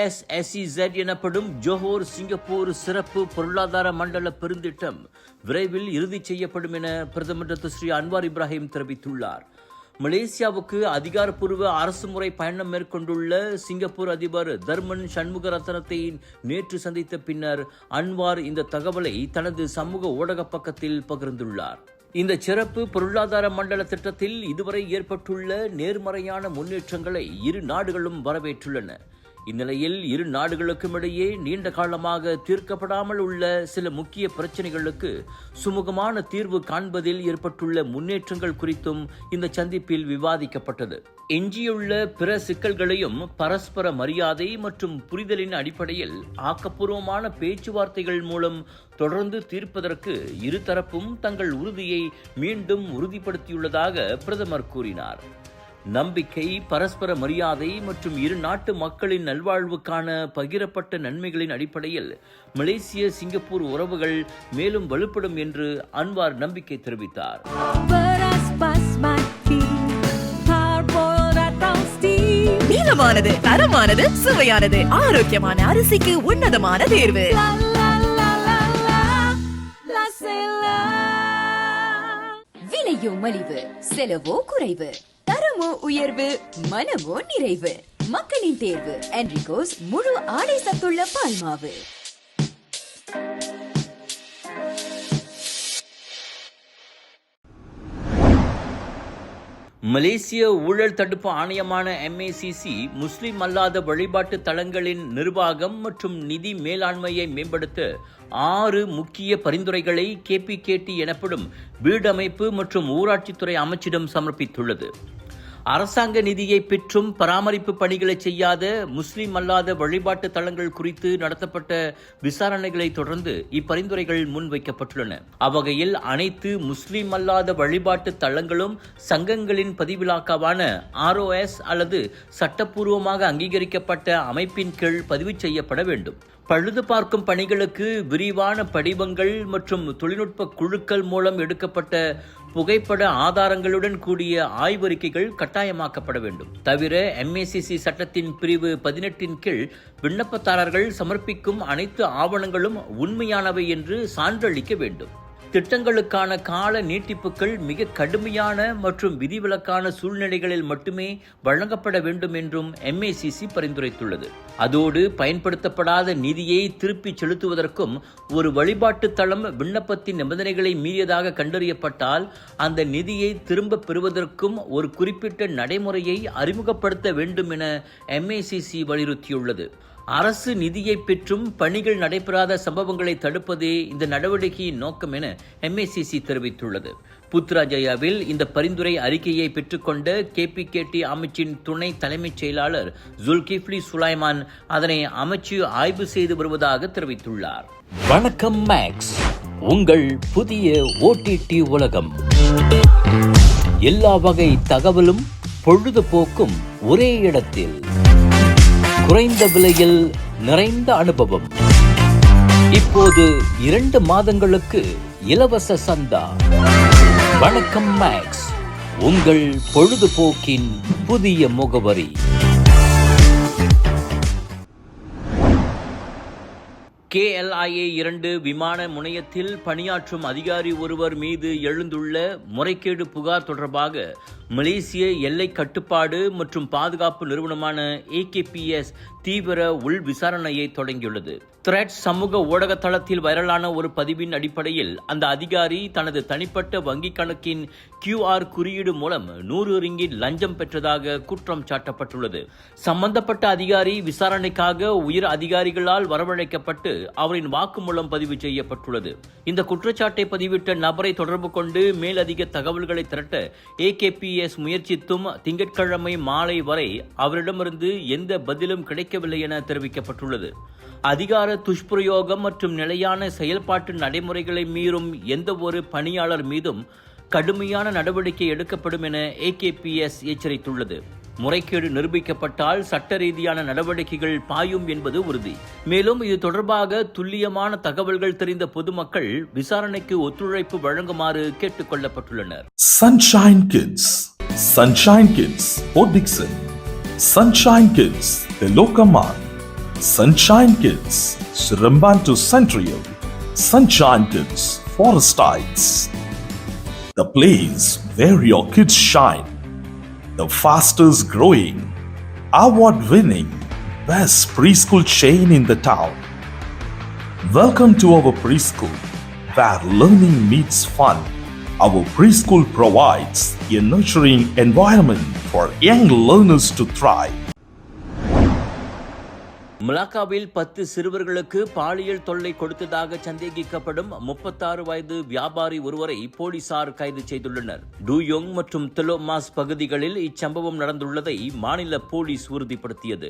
JOSSEZ எனப்படும் Johor Singapore சிறப்பு பொருளாதார மண்டல பெருந்திட்டம் விரைவில் இறுதி செய்யப்படும் என பிரதமர் ஸ்ரீ அன்வார் இப்ராஹிம் தெரிவித்துள்ளார். மலேசியாவுக்கு அதிகாரப்பூர்வ அரசுமுறை பயணம் மேற்கொண்டுள்ள சிங்கப்பூர் அதிபர் தர்மன் சண்முகரத்னத்தை நேற்று சந்தித்த பின்னர் அன்வார் இந்த தகவலை தனது சமூக ஊடக பக்கத்தில் பகிர்ந்துள்ளார். இந்த சிறப்பு பொருளாதார மண்டல திட்டத்தில் இதுவரை ஏற்பட்டுள்ள நேர்மறையான முன்னேற்றங்களை இரு நாடுகளும் வரவேற்றுள்ளன. இந்நிலையில் இரு நாடுகளுக்கும் இடையே நீண்ட காலமாக தீர்க்கப்படாமல் உள்ள சில முக்கிய பிரச்சனைகளுக்கு சுமூகமான தீர்வு காண்பதில் ஏற்பட்டுள்ள முன்னேற்றங்கள் குறித்தும் இந்த சந்திப்பில் விவாதிக்கப்பட்டது. எஞ்சியுள்ள பிற சிக்கல்களையும் பரஸ்பர மரியாதை மற்றும் புரிதலின் அடிப்படையில் ஆக்கப்பூர்வமான பேச்சுவார்த்தைகள் மூலம் தொடர்ந்து தீர்ப்பதற்கு இருதரப்பும் தங்கள் உறுதியை மீண்டும் உறுதிப்படுத்தியுள்ளதாக பிரதமர் கூறினார். நம்பிக்கை, பரஸ்பர மரியாதை மற்றும் இரு நாட்டு மக்களின் நல்வாழ்வுக்கான பகிரப்பட்ட நன்மைகளின் அடிப்படையில் மலேசிய சிங்கப்பூர் உறவுகள் மேலும் வலுப்படும் என்று அன்வார் நம்பிக்கை தெரிவித்தார். நீளமானது, தரமானது, சுவையானது, ஆரோக்கியமான அரிசிக்கு உன்னதமான தேர்வு. விலையோ மலிவு, செலவோ குறைவு, தரமோ உயர்வு, மனமோ நிறைவு. மக்களின் தேர்வு என்ரிகோஸ் முழு ஆடை சத்துள்ள பால்மாவு. மலேசிய ஊழல் தடுப்பு ஆணையமான MACC முஸ்லிம் அல்லாத வழிபாட்டு தலங்களின் நிர்வாகம் மற்றும் நிதி மேலாண்மையை மேம்படுத்த 6 முக்கிய பரிந்துரைகளை KPKT எனப்படும் வீடமைப்பு மற்றும் ஊராட்சித்துறை அமைச்சிடம் சமர்ப்பித்துள்ளது. அரசாங்க நிதியை பெற்றும் பராமரிப்பு பணிகளை செய்யாத முஸ்லிம் அல்லாத வழிபாட்டு தலங்கள் குறித்து நடத்தப்பட்ட விசாரணைகளை தொடர்ந்து இப்பரிந்துரைகள் முன்வைக்கப்பட்டுள்ளன. அவ்வகையில் அனைத்து முஸ்லிம் அல்லாத வழிபாட்டு தலங்களும் சங்கங்களின் பதிவிலாக்காவான ROS அல்லது சட்டப்பூர்வமாக அங்கீகரிக்கப்பட்ட அமைப்பின் கீழ் பதிவு செய்யப்பட வேண்டும். பழுது பார்க்கும் பணிகளுக்கு விரிவான படிவங்கள் மற்றும் தொழில்நுட்ப குழுக்கள் மூலம் எடுக்கப்பட்ட புகைப்பட ஆதாரங்களுடன் கூடிய ஆய்வறிக்கைகள் கட்டாயமாக்கப்பட வேண்டும். தவிர MACC சட்டத்தின் பிரிவு 18 கீழ் விண்ணப்பதாரர்கள் சமர்ப்பிக்கும் அனைத்து ஆவணங்களும் உண்மையானவை என்று சான்றளிக்க வேண்டும். திட்டங்களுக்கான கால நீட்டிப்புகள் மிக கடுமையான மற்றும் விதிவிலக்கான சூழ்நிலைகளில் மட்டுமே வழங்கப்பட வேண்டும் என்றும் MACC பரிந்துரைத்துள்ளது. அதோடு பயன்படுத்தப்படாத நிதியை திருப்பி செலுத்துவதற்கும் ஒரு வழிபாட்டு தளம் விண்ணப்பத்தின் நிபந்தனைகளை மீறியதாக கண்டறியப்பட்டால் அந்த நிதியை திரும்ப பெறுவதற்கும் ஒரு குறிப்பிட்ட நடைமுறையை அறிமுகப்படுத்த வேண்டும் என MACC வலியுறுத்தியுள்ளது. அரசு நிதியை பெற்றும் பணிகள் நடைபெறாத சம்பவங்களை தடுப்பதே இந்த நடவடிக்கையின் நோக்கம் என MACC தெரிவித்துள்ளது. புத்ராஜயாவில் இந்த பரிந்துரை அறிக்கையை பெற்றுக்கொண்ட KPKT அமைச்சின் துணை தலைமைச் செயலாளர் ஜுல்கிஃப்லி சுலைமான் அதனை அமைச்சு ஆய்வு செய்து வருவதாக தெரிவித்துள்ளார். வணக்கம் மேக்ஸ், உங்கள் புதிய OTT உலகம். எல்லா வகை தகவலும் பொழுதுபோக்கும் ஒரே இடத்தில், குறைந்த விலையில் நிறைந்த அனுபவம். இப்போது 2 மாதங்களுக்கு இலவச சந்தா. வணக்கம் மேக்ஸ், உங்கள் பொழுதுபோக்கின் புதிய முகவரி. KLIA 2 விமான முனையத்தில் பணியாற்றும் அதிகாரி ஒருவர் மீது எழுந்துள்ள முறைகேடு புகார் தொடர்பாக மலேசிய எல்லை கட்டுப்பாடு மற்றும் பாதுகாப்பு நிறுவனமான AKPS தீவிர உள் விசாரணையை தொடங்கியுள்ளது. த்ரெட் சமூக ஊடக தளத்தில் வைரலான ஒரு பதிவின் அடிப்படையில் அந்த அதிகாரி தனது தனிப்பட்ட வங்கிக் கணக்கின் QR குறியீடு மூலம் 100 ரிங்கிட் லஞ்சம் பெற்றதாக குற்றம் சாட்டப்பட்டுள்ளது. சம்பந்தப்பட்ட அதிகாரி விசாரணைக்காக உயர் அதிகாரிகளால் வரவழைக்கப்பட்டு அவரின் வாக்குமூலம் பதிவு செய்யப்பட்டுள்ளது. இந்த குற்றச்சாட்டை பதிவிட்ட நபரை தொடர்பு கொண்டு மேலதிக தகவல்களை திரட்ட AKPS முயற்சித்தும் திங்கட்கிழமை மாலை வரை அவரிடமிருந்து எந்த பதிலும் கிடைக்கவில்லை என தெரிவிக்கப்பட்டுள்ளது. அதிகார துஷ்பிரயோகம் மற்றும் நிலையான செயல்பாட்டு நடைமுறைகளை மீறும் எந்த ஒரு பணியாளர் மீதும் கடுமையான நடவடிக்கை எடுக்கப்படும் என AKPS எச்சரித்துள்ளது. முறைகேடு நிரூபிக்கப்பட்டால் சட்ட ரீதியான நடவடிக்கைகள் பாயும் என்பது உறுதி. மேலும் இது தொடர்பாக துல்லியமான தகவல்கள் தெரிந்த பொதுமக்கள் விசாரணைக்கு ஒத்துழைப்பு வழங்குமாறு கேட்டுக் கொள்ளப்பட்டுள்ளனர். Sunshine Kids, Sunshine Kids, Port Dickson, Sunshine Kids, The Lokaman, Sunshine Kids, Surumbantu Central, Sunshine Kids, Forest Heights. The place where your kids shine. The fastest growing, award winning, best preschool chain in the town. Welcome to our preschool, where learning meets fun. Our preschool provides a nurturing environment for young learners to thrive. மலாக்காவில் 10 சிறுவர்களுக்கு பாலியல் தொல்லை கொடுத்ததாக சந்தேகிக்கப்படும் 36 வயது வியாபாரி ஒருவரை போலீசார் கைது செய்துள்ளனர். டூயோங் மற்றும் தெலோமாஸ் பகுதிகளில் இச்சம்பவம் நடந்துள்ளதை மாநில போலீஸ் உறுதிப்படுத்தியது.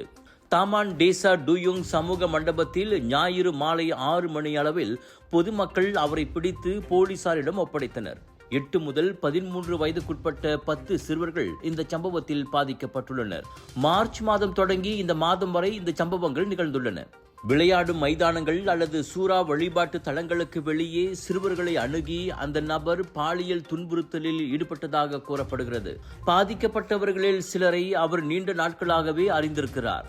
தாமான் டேசா டூயோங் சமூக மண்டபத்தில் ஞாயிறு மாலை 6 மணி அளவில் பொதுமக்கள் அவரை பிடித்து போலீசாரிடம் ஒப்படைத்தனர். 8 முதல் 13 வயதுக்குட்பட்ட 10 சிறுவர்கள் இந்த சம்பவத்தில் பாதிக்கப்பட்டுள்ளனர். மார்ச் மாதம் தொடங்கி இந்த மாதம் வரை இந்த சம்பவங்கள் நிகழ்ந்துள்ளன. விளையாடும் மைதானங்கள் அல்லது சூறா வழிபாட்டு தளங்களுக்கு வெளியே சிறுவர்களை அணுகி அந்த நபர் பாலியல் துன்புறுத்தலில் ஈடுபட்டதாக கூறப்படுகிறது. பாதிக்கப்பட்டவர்களில் சிலரை அவர் நீண்ட நாட்களாகவே அறிந்திருக்கிறார்.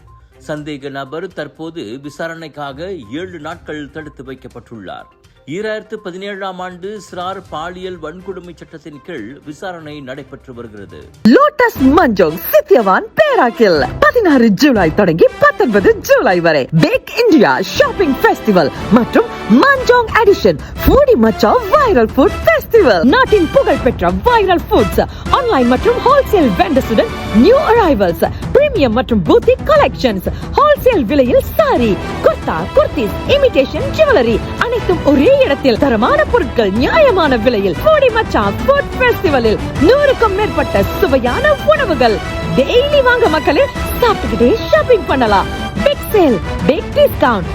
சந்தேக நபர் தற்போது விசாரணைக்காக 7 நாட்கள் தடுத்து வைக்கப்பட்டுள்ளார். 2017ஆம் ஆண்டு சிறார் பாலியல் வன்கொடுமை சட்டத்தின் கீழ் விசாரணை நடைபெற்று வருகிறது. லோட்டஸ் மஞ்சோங் சித்தியவான் பேராக்கில் 16 ஜூலை தொடங்கி 19 ஜூலை வரை பேக் இந்தியா ஷாப்பிங் ஃபெஸ்டிவல் மற்றும் மஞ்சோங் எடிஷன் ஃபூடி மச்சா வைரல் ஃபுட் ஃபெஸ்டிவல். நாட்டின் புகழ்பெற்ற வைரல் ஃபுட்ஸ், ஆன்லைன் மற்றும் ஹோல்சேல் வெண்டர்ஸுடன் நியூ அரைவல்ஸ், பிரீமியம் மற்றும் பூத்திக் கலெக்ஷன்ஸ், ஹோல்சேல் விலையில் சாரி, குர்தா, குர்தீஸ், இமிடேஷன் ஜுவல்லரி அனைத்தும் ஒரே இடத்தில் தரமான பொருட்கள் நியாயமான விலையில். ஃபூடி மச்சா ஃபுட் ஃபெஸ்டிவலில் 100க்கும் மேற்பட்ட சுவையான உணவுகள். டெய்லி வாங்க மக்களே, சாப்பிட்டுக்கிட்டே ஷாப்பிங் பண்ணலாம். Big sale, big discount.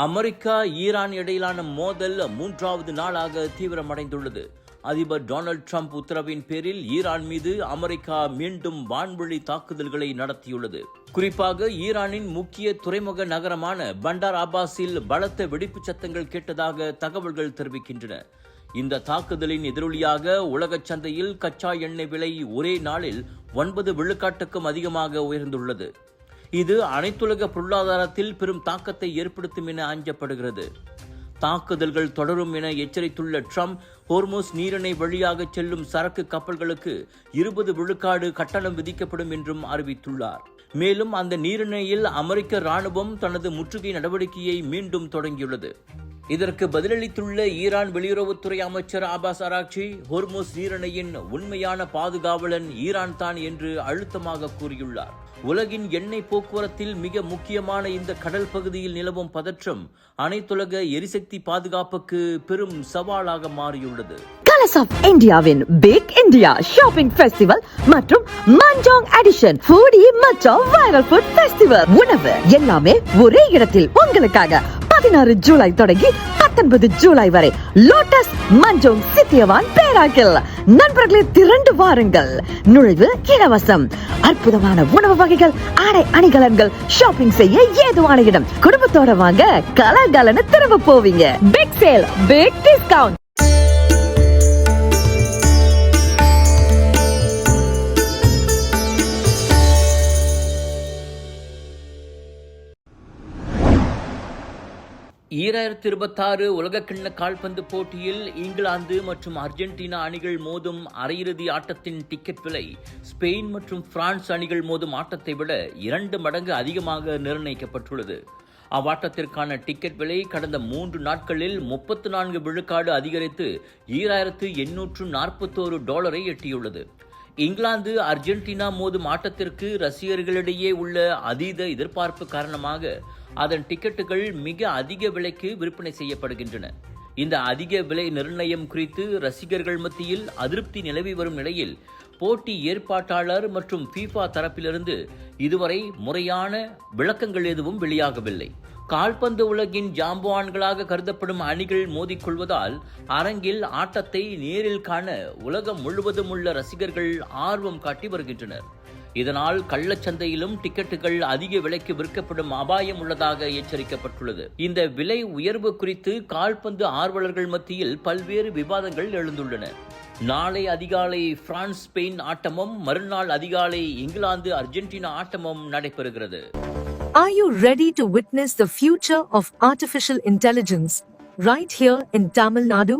America Iran இடையிலான மோதல் 3வது நாளாக தீவிரமடைந்துள்ளது. அதிபர் டொனால்ட் ட்ரம்ப் உத்தரவின் பேரில் ஈரான் மீது அமெரிக்கா மீண்டும் வான்வழி தாக்குதல்களை நடத்தியுள்ளது. குறிப்பாக ஈரானின் முக்கிய துறைமுக நகரமான பண்டார் அப்பாஸில் பலத்த வெடிப்பு சத்தங்கள் கேட்டதாக தகவல்கள் தெரிவிக்கின்றன. இந்த தாக்குதலின் எதிரொலியாக உலக சந்தையில் கச்சா எண்ணெய் விலை ஒரே நாளில் 9 விழுக்காட்டுக்கும் அதிகமாக உயர்ந்துள்ளது. இது அனைத்துலக பொருளாதாரத்தில் பெரும் தாக்கத்தை ஏற்படுத்தும் என அஞ்சப்படுகிறது. தாக்குதல்கள் தொடரும் என எச்சரித்துள்ள ட்ரம்ப், ஹோர்முஸ் நீரிணை வழியாக செல்லும் சரக்கு கப்பல்களுக்கு 20 விழுக்காடு கட்டணம் விதிக்கப்படும் என்றும் அறிவித்துள்ளார். மேலும் அந்த நீரிணையில் அமெரிக்க ராணுவம் தனது முற்றுகை நடவடிக்கையை மீண்டும் தொடங்கியுள்ளது. இதற்கு பதிலளித்துள்ள ஈரான் வெளியுறவுத்துறை அமைச்சர் அப்பாஸ் அராக்சி, ஹோர்முஸ் நீரிணையின் உண்மையான பாதுகாவலன் ஈரான் தான் என்று அழுத்தமாக கூறியுள்ளார். உலகின் எண்ணெய் போக்குவரத்தில் மிக முக்கியமான இந்த கடல் பகுதியில் நிலவும் பதற்றம் அனைத்துலக எரிசக்தி பாதுகாப்புக்கு பெரும் சவாலாக மாறியுள்ளது. கலர்ஸ் ஆஃப் இந்தியாவின் பிக் இந்தியா ஷாப்பிங் ஃபெஸ்டிவல் மற்றும் மஞ்சோங் எடிஷன் ஃபூடி மச்சா வைரல் ஃபுட் ஃபெஸ்டிவல். உணவு எல்லாமே ஒரே இடத்தில் உங்களுக்காக. 16 ஜூலை தொடங்கி 19 ஜூலை வரை லோட்டஸ் மஞ்சோங் சித்தியவான் பேராக்கில். நண்பர்களே, திரண்டு வாருங்கள். நுழைவு இலவசம். அற்புதமான உணவு வகைகள், ஆடை அணிகலன்கள், ஷாப்பிங் செய்ய ஏதுவான இடம். குடும்பத்தோட வாங்க, கலகலன்னு திரும்ப போவீங்க. Big sale, big discount. உலகக்கிண்ண கால்பந்து போட்டியில் இங்கிலாந்து மற்றும் அர்ஜென்டினா அணிகள் மோதும் அரையிறுதி ஆட்டத்தின் டிக்கெட் விலை ஸ்பெயின் மற்றும் பிரான்ஸ் அணிகள் மோதும் ஆட்டத்தை விட 2 மடங்கு அதிகமாக நிர்ணயிக்கப்பட்டுள்ளது. அவ்வாட்டத்திற்கான டிக்கெட் விலை கடந்த 3 நாட்களில் 34 விழுக்காடு அதிகரித்து $2,841 எட்டியுள்ளது. இங்கிலாந்து அர்ஜென்டினா மோதும் ஆட்டத்திற்கு ரசிகர்களிடையே உள்ள அதீத எதிர்பார்ப்பு காரணமாக அதன் டிக்கெட்டுகள் மிக அதிக விலைக்கு விற்பனை செய்யப்படுகின்றன. இந்த அதிக விலை நிர்ணயம் குறித்து ரசிகர்கள் மத்தியில் அதிருப்தி நிலவி வரும் நிலையில் போட்டி ஏற்பாட்டாளர் மற்றும் FIFA தரப்பிலிருந்து இதுவரை முறையான விளக்கங்கள் எதுவும் வெளியாகவில்லை. கால்பந்து உலகின் ஜாம்பவான்களாக கருதப்படும் அணிகள் மோதிக்கொள்வதால் அரங்கில் ஆட்டத்தை நேரில் காண உலகம் முழுவதும் உள்ள ரசிகர்கள் ஆர்வம் காட்டி வருகின்றனர். இதனால் கள்ளச்சந்தையிலும் டிக்கெட்டுகள் அதிக விலைக்கு விற்கப்படும் அபாயம் உள்ளதாக எச்சரிக்கப்பட்டுள்ளது. இந்த விலை உயர்வு குறித்து கால்பந்து ஆர்வலர்கள் மத்தியில் பல்வேறு விவாதங்கள் எழுந்துள்ளன. நாளை அதிகாலை பிரான்ஸ் ஸ்பெயின் ஆட்டமும் மறுநாள் அதிகாலை இங்கிலாந்து அர்ஜென்டினா ஆட்டமும் நடைபெறுகிறது. Are you ready to witness the future of artificial intelligence right here in Tamil Nadu?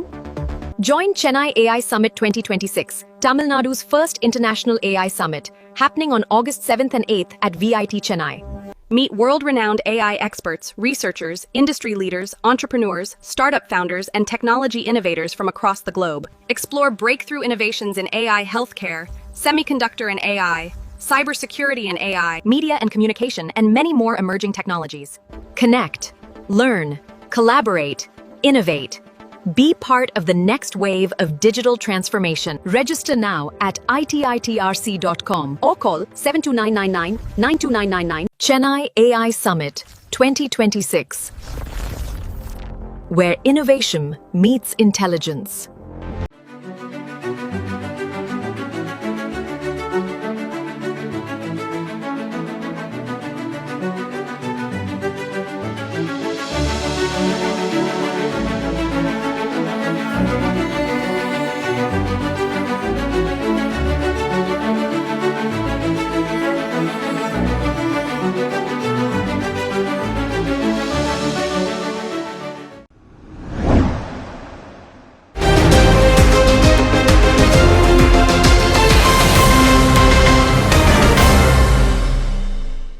Join Chennai AI Summit 2026, Tamil Nadu's first international AI summit, happening on August 7th and 8th at VIT Chennai. Meet world-renowned AI experts, researchers, industry leaders, entrepreneurs, startup founders, and technology innovators from across the globe. Explore breakthrough innovations in AI healthcare, semiconductor and AI, cybersecurity and AI, media and communication, and many more emerging technologies. Connect, learn, collaborate, innovate. Be part of the next wave of digital transformation. Register now at ititrc.com or call 72999-92999. Chennai AI Summit 2026, where innovation meets intelligence.